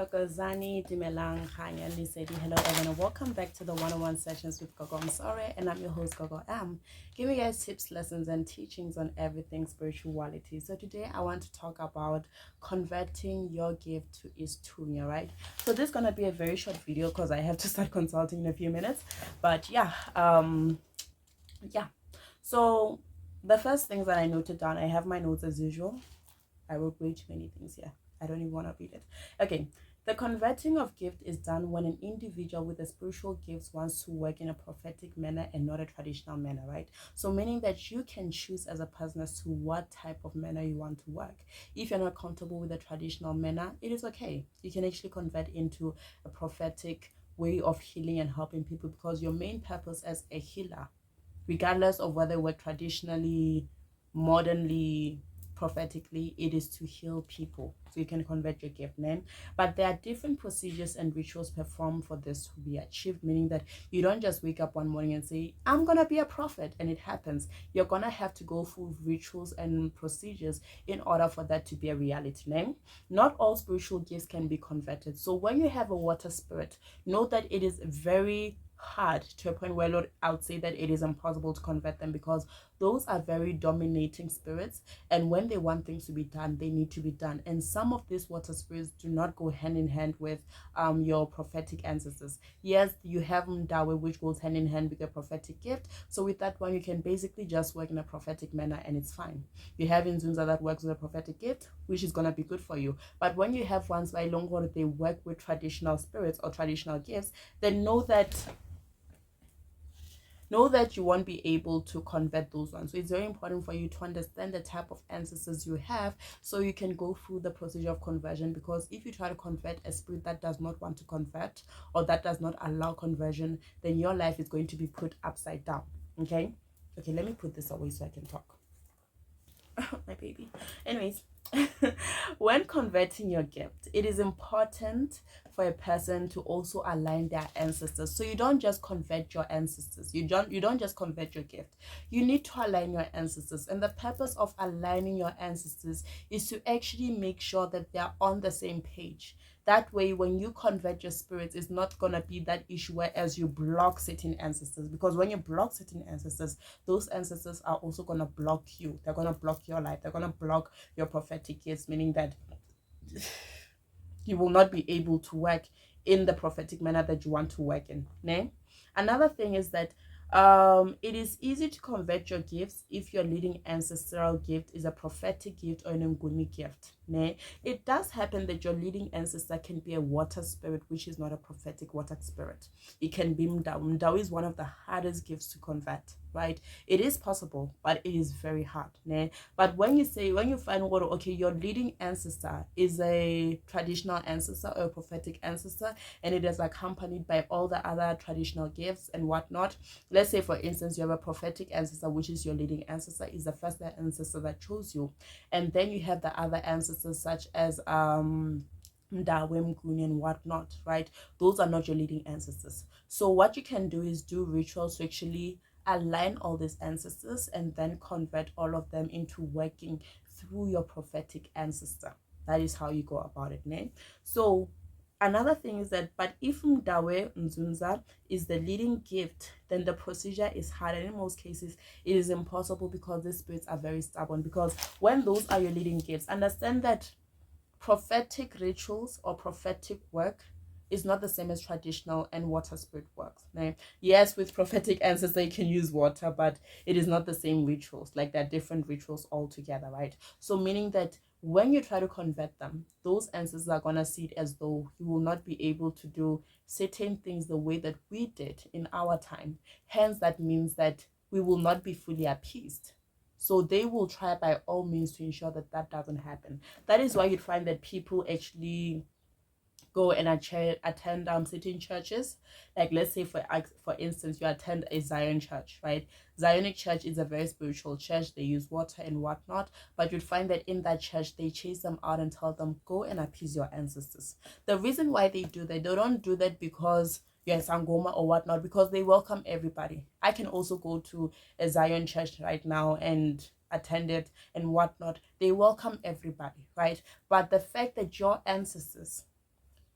Tokozani Dimelang Khanya Lisedi. Hello everyone and welcome back to the 101 sessions with Gogo. I'm sorry and I'm your host Gogo giving you guys tips, lessons and teachings on everything spirituality. So today I want to talk about converting your gift to Istunya, right? So this is gonna be a very short video because I have to start consulting in a few minutes. But yeah. So the first things that I noted down, I have my notes as usual. I wrote way too many things here. I don't even want to read it. Okay. The converting of gift is done when an individual with a spiritual gifts wants to work in a prophetic manner and not a traditional manner, right? So meaning that you can choose as a person as to what type of manner you want to work. If you're not comfortable with a traditional manner, it is okay. You can actually convert into a prophetic way of healing and helping people, because your main purpose as a healer, regardless of whether we're traditionally, modernly, prophetically, it is to heal people. So you can convert your gift name, but there are different procedures and rituals performed for this to be achieved, meaning that you don't just wake up one morning and say, I'm gonna be a prophet, and it happens. You're gonna have to go through rituals and procedures in order for that to be a reality name. Not all spiritual gifts can be converted. So when you have a water spirit, know that it is very hard, to a point where, Lord, I would say that it is impossible to convert them, because those are very dominating spirits, and when they want things to be done, they need to be done. And some of these water spirits do not go hand in hand with your prophetic ancestors. Yes, you have Mdawe, which goes hand in hand with your prophetic gift. So with that one, you can basically just work in a prophetic manner and it's fine. You have Nzunza that works with a prophetic gift, which is going to be good for you. But when you have ones by Longor, they work with traditional spirits or traditional gifts, then know that you won't be able to convert those ones. So it's very important for you to understand the type of ancestors you have, so you can go through the procedure of conversion. Because if you try to convert a spirit that does not want to convert, or that does not allow conversion, then your life is going to be put upside down. Okay, let me put this away so I can talk. My baby. Anyways, when converting your gift, it is important for a person to also align their ancestors. So you don't just convert your ancestors. You don't just convert your gift. You need to align your ancestors. And the purpose of aligning your ancestors is to actually make sure that they are on the same page. That way, when you convert your spirits, it's not going to be that issue whereas you block certain ancestors. Because when you block certain ancestors, those ancestors are also going to block you. They're going to block your life. They're going to block your prophetic gifts, meaning that you will not be able to work in the prophetic manner that you want to work in. Ne? Another thing is that it is easy to convert your gifts if your leading ancestral gift is a prophetic gift or an Nguni gift. Ne? It does happen that your leading ancestor can be a water spirit, which is not a prophetic water spirit. It can be Mdao. Mdao is one of the hardest gifts to convert, right? It is possible, but it is very hard. Ne? But when you find what, okay, your leading ancestor is a traditional ancestor or a prophetic ancestor, and it is accompanied by all the other traditional gifts and whatnot. Let's say, for instance, you have a prophetic ancestor, which is your leading ancestor, is the first ancestor that chose you. And then you have the other ancestors, such as Mdawe, Mguni, and whatnot, right? Those are not your leading ancestors. So what you can do is do rituals to actually align all these ancestors and then convert all of them into working through your prophetic ancestor. That is how you go about it, ne? So another thing is that, but if Mdawe Nzunza is the leading gift, then the procedure is hard, and in most cases it is impossible, because these spirits are very stubborn. Because when those are your leading gifts, understand that prophetic rituals or prophetic work is not the same as traditional and water spirit works. Right? Yes, with prophetic ancestor you can use water, but it is not the same rituals. Like, they're different rituals altogether, right? So meaning that when you try to convert them, those ancestors are gonna see it as though you will not be able to do certain things the way that we did in our time. Hence, that means that we will not be fully appeased. So they will try by all means to ensure that that doesn't happen. That is why you'd find that people actually go and attend certain churches. Like, let's say for instance, you attend a Zion church, right? Zionic church is a very spiritual church. They use water and whatnot, but you'd find that in that church they chase them out and tell them, go and appease your ancestors. The reason why they do that, they don't do that because you're Sangoma or whatnot, because they welcome everybody. I can also go to a Zion church right now and attend it and whatnot. They welcome everybody, right? But the fact that your ancestors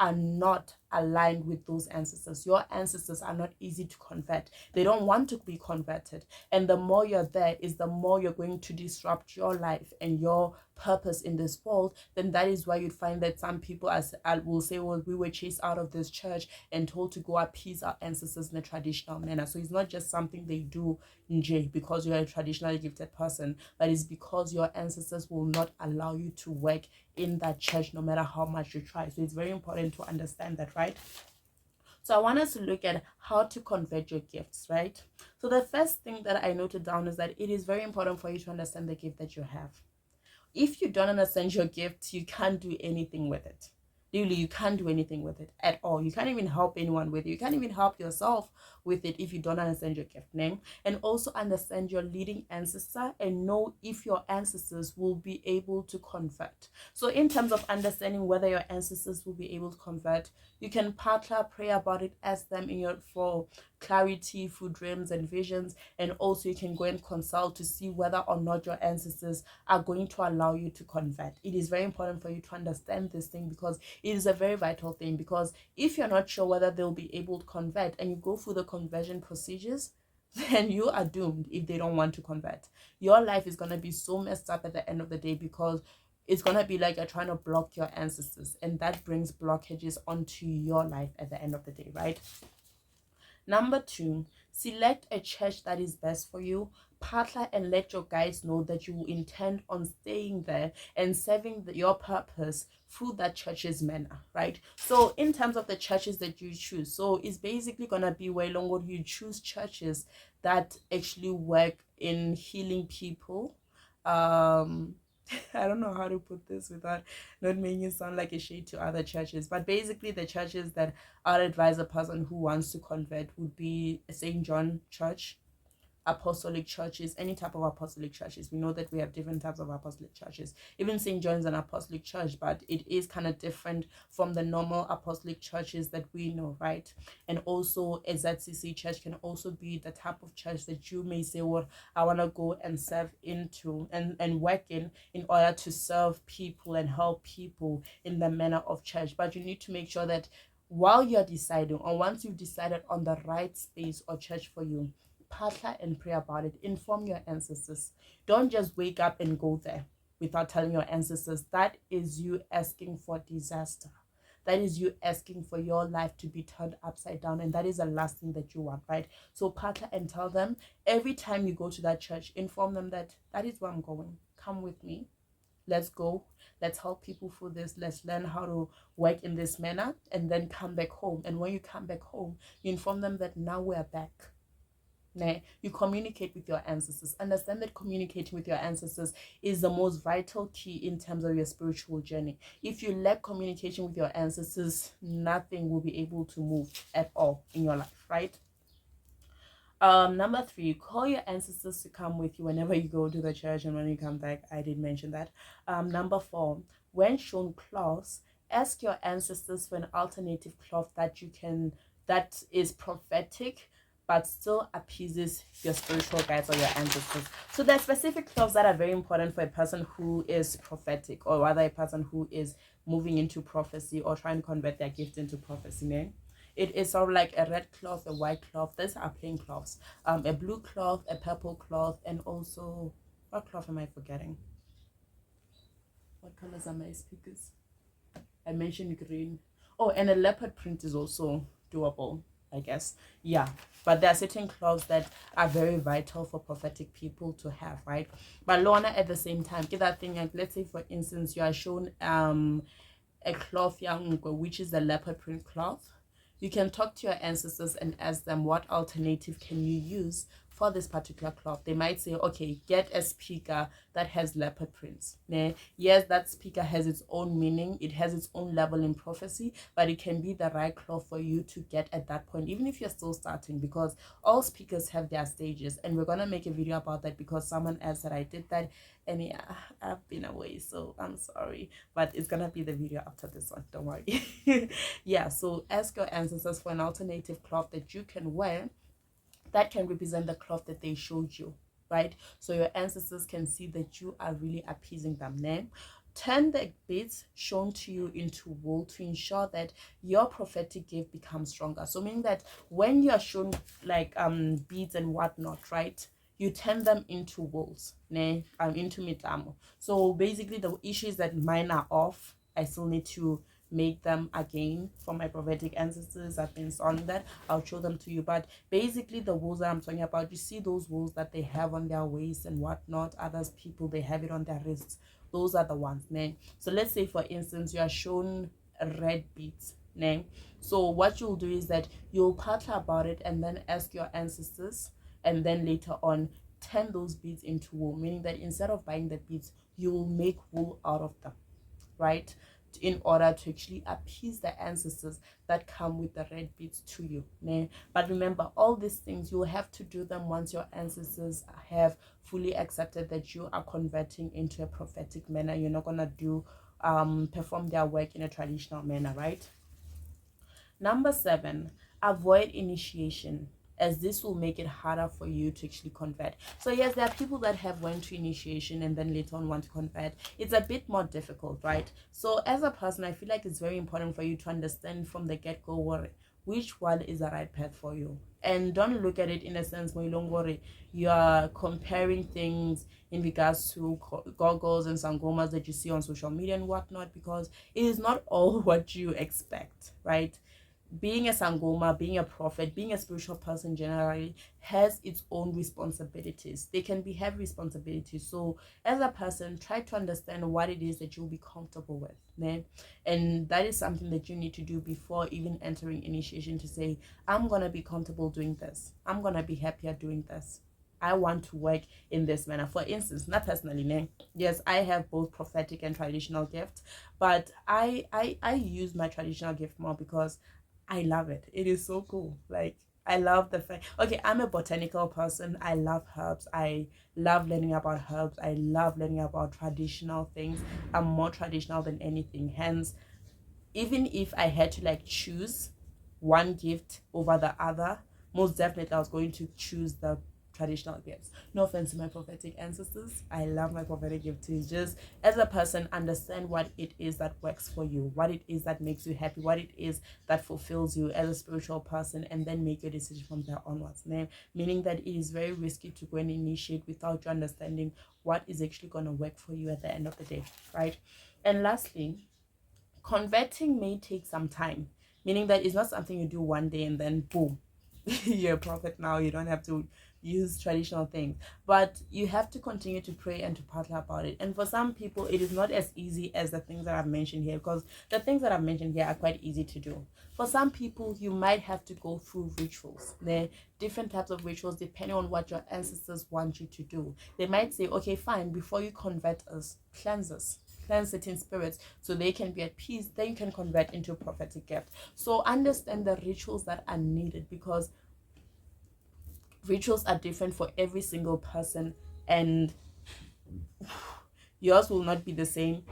are not aligned with those ancestors. Your ancestors are not easy to convert. They don't want to be converted. And the more you're there is the more you're going to disrupt your life and your purpose in this world. Then that is why you'd find that some people as will say, well, we were chased out of this church and told to go appease our ancestors in a traditional manner. So it's not just something they do in J because you're a traditionally gifted person, but it's because your ancestors will not allow you to work in that church no matter how much you try. So it's very important to understand that, right? So I want us to look at how to convert your gifts, right? So the first thing that I noted down is that it is very important for you to understand the gift that you have. If you don't understand your gift, you can't do anything with it. Really, you can't do anything with it at all. You can't even help anyone with it. You can't even help yourself with it if you don't understand your gift name. And also understand your leading ancestor and know if your ancestors will be able to convert. So in terms of understanding whether your ancestors will be able to convert, you can partner, pray about it, ask them in your for clarity through dreams and visions. And also you can go and consult to see whether or not your ancestors are going to allow you to convert. It is very important for you to understand this thing because it is a very vital thing. Because if you're not sure whether they'll be able to convert and you go through the conversion procedures, then you are doomed if they don't want to convert. Your life is going to be so messed up at the end of the day because it's going to be like you're trying to block your ancestors, and that brings blockages onto your life at the end of the day, right? Number 2, select a church that is best for you. Partner and let your guides know that you intend on staying there and serving your purpose through that church's manner, right? So in terms of the churches that you choose, so it's basically gonna be way longer. You choose churches that actually work in healing people. I don't know how to put this without not making it sound like a shade to other churches, but basically the churches that I'd advise a person who wants to convert would be St. John Church, apostolic churches, any type of apostolic churches. We know that we have different types of apostolic churches. Even St. John's an apostolic church, but it is kind of different from the normal apostolic churches that we know, right? And also a ZCC church can also be the type of church that you may say, well, I want to go and serve into and work in order to serve people and help people in the manner of church. But you need to make sure that while you're deciding, or once you've decided on the right space or church for you, partner and pray about it. Inform your ancestors. Don't just wake up and go there without telling your ancestors. That is you asking for disaster. That is you asking for your life to be turned upside down, and that is the last thing that you want, right? So partner and tell them every time you go to that church, inform them that is where I'm going. Come with me. Let's go. Let's help people through this. Let's learn how to work in this manner and then come back home. And when you come back home, you inform them that now we're back. You communicate with your ancestors. Understand that communicating with your ancestors is the most vital key in terms of your spiritual journey. If you lack communication with your ancestors, nothing will be able to move at all in your life, right? Number 3, call your ancestors to come with you whenever you go to the church and when you come back. I did mention that. Number 4, when shown cloths, ask your ancestors for an alternative cloth that is prophetic but still appeases your spiritual guides or your ancestors. So there are specific cloths that are very important for a person who is prophetic, or rather a person who is moving into prophecy or trying to convert their gift into prophecy. Man. It is sort of like a red cloth, a white cloth. These are plain cloths. A blue cloth, a purple cloth, and also, what cloth am I forgetting? What colors are my speakers? I mentioned green. Oh, and a leopard print is also doable, I guess. Yeah, but there are certain cloths that are very vital for prophetic people to have, right? But Lorna, at the same time, get that thing, like, let's say for instance you are shown a cloth which is the leopard print cloth. You can talk to your ancestors and ask them what alternative can you use for this particular cloth. They might say, okay, get a speaker that has leopard prints. Yes, that speaker has its own meaning. It has its own level in prophecy, but it can be the right cloth for you to get at that point, even if you're still starting, because all speakers have their stages. And we're going to make a video about that because someone else said I did that. And yeah, I've been away, so I'm sorry. But it's going to be the video after this one. Don't worry. Yeah, so ask your ancestors for an alternative cloth that you can wear that can represent the cloth that they showed you, right? So your ancestors can see that you are really appeasing them. Turn the beads shown to you into wool to ensure that your prophetic gift becomes stronger. So meaning that when you are shown like beads and whatnot, right, you turn them into wools, into mitlamo. So basically the issue is that mine are off. I still need to make them again for my prophetic ancestors. I've been sewing that. I'll show them to you. But basically the wools that I'm talking about, you see those wools that they have on their waist and whatnot. Others people, they have it on their wrists. Those are the ones, ne? So let's say for instance you are shown red beads, ne? So what you'll do is that you'll partner about it and then ask your ancestors, and then later on turn those beads into wool, meaning that instead of buying the beads, you will make wool out of them, right, in order to actually appease the ancestors that come with the red beads to you, né? But remember, all these things you will have to do them once your ancestors have fully accepted that you are converting into a prophetic manner. You're not gonna do perform their work in a traditional manner, right? Number 7, avoid initiation, as this will make it harder for you to actually convert. So yes, there are people that have went to initiation and then later on want to convert. It's a bit more difficult, right? So as a person, I feel like it's very important for you to understand from the get-go which one is the right path for you. And don't look at it in a sense where you are comparing things in regards to goggles and sangomas that you see on social media and whatnot, because it is not all what you expect, right? Being a sangoma, being a prophet, being a spiritual person generally has its own responsibilities. They can be heavy responsibilities. So as a person, try to understand what it is that you'll be comfortable with, né? And that is something that you need to do before even entering initiation, to say, I'm gonna be comfortable doing this, I'm gonna be happier doing this, I want to work in this manner. For instance, not personally, né? Yes, I have both prophetic and traditional gifts, but I use my traditional gift more because I love it. It is so cool. Like, I love the fact. Okay, I'm a botanical person. I love herbs. I love learning about herbs. I love learning about traditional things. I'm more traditional than anything. Hence, even if I had to like choose one gift over the other, most definitely I was going to choose the traditional gifts. No offense to my prophetic ancestors. I love my prophetic gift too. Just as a person, understand what it is that works for you, what it is that makes you happy, what it is that fulfills you as a spiritual person, and then make your decision from there onwards. Meaning that it is very risky to go and initiate without you understanding what is actually going to work for you at the end of the day, right? And lastly, converting may take some time, meaning that it's not something you do one day and then boom, you're a prophet now. You don't have to use traditional things, but you have to continue to pray and to partner about it. And for some people, it is not as easy as the things that I've mentioned here, because the things that I've mentioned here are quite easy to do. For some people, you might have to go through rituals. There are different types of rituals depending on what your ancestors want you to do. They might say, okay, fine, before you convert us, cleanse us, cleanse certain spirits so they can be at peace, then you can convert into a prophetic gift. So understand the rituals that are needed, because rituals are different for every single person, and yours will not be the same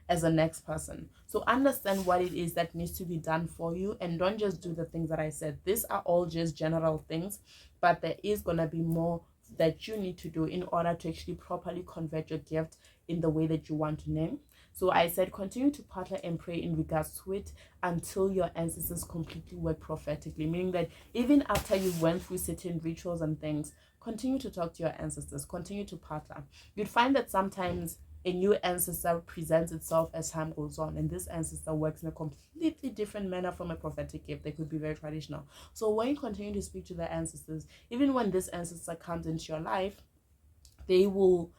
as the next person. So understand what it is that needs to be done for you, and don't just do the things that I said. These are all just general things, but there is going to be more that you need to do in order to actually properly convert your gift in the way that you want to name. So I said continue to partner and pray in regards to it until your ancestors completely work prophetically, meaning that even after you went through certain rituals and things, continue to talk to your ancestors, continue to partner. You'd find that sometimes a new ancestor presents itself as time goes on, and this ancestor works in a completely different manner from a prophetic gift. They could be very traditional. So when you continue to speak to the ancestors, even when this ancestor comes into your life, they will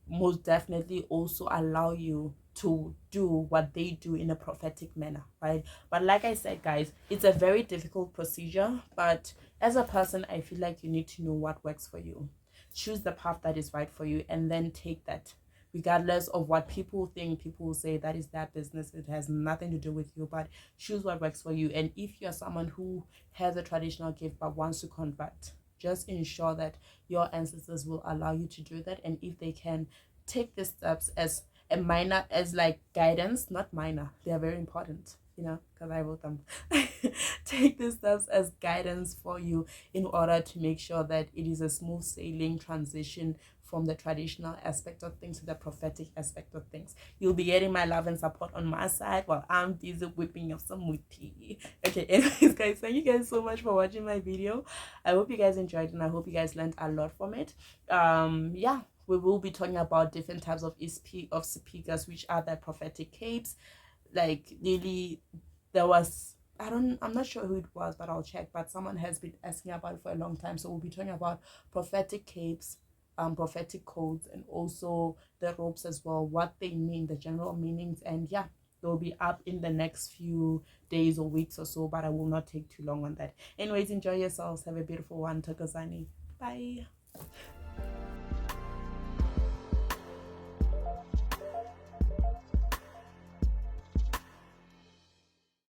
most definitely also allow you to do what they do in a prophetic manner, right? But like I said, guys, it's a very difficult procedure, but as a person, I feel like you need to know what works for you. Choose the path that is right for you, and then take that, regardless of what people think. People will say that is their business, it has nothing to do with you. But choose what works for you. And if you're someone who has a traditional gift but wants to convert, just ensure that your ancestors will allow you to do that. And if they can, take the steps as a minor, as like guidance, not minor, they are very important. because I wrote them. Take these steps as guidance for you in order to make sure that it is a smooth sailing transition from the traditional aspect of things to the prophetic aspect of things. You'll be getting my love and support on my side while I'm busy whipping up some tea. Okay, anyways, guys, thank you guys so much for watching my video. I hope you guys enjoyed and I hope you guys learned a lot from it. Yeah, we will be talking about different types of speakers, which are the prophetic capes. Like really, there was, I'm not sure who it was, but I'll check. But someone has been asking about it for a long time, so we'll be talking about prophetic capes, prophetic codes, and also the ropes as well, what they mean, the general meanings. And yeah, they'll be up in the next few days or weeks or so, but I will not take too long on that. Anyways, enjoy yourselves, have a beautiful one. Tokozani, bye.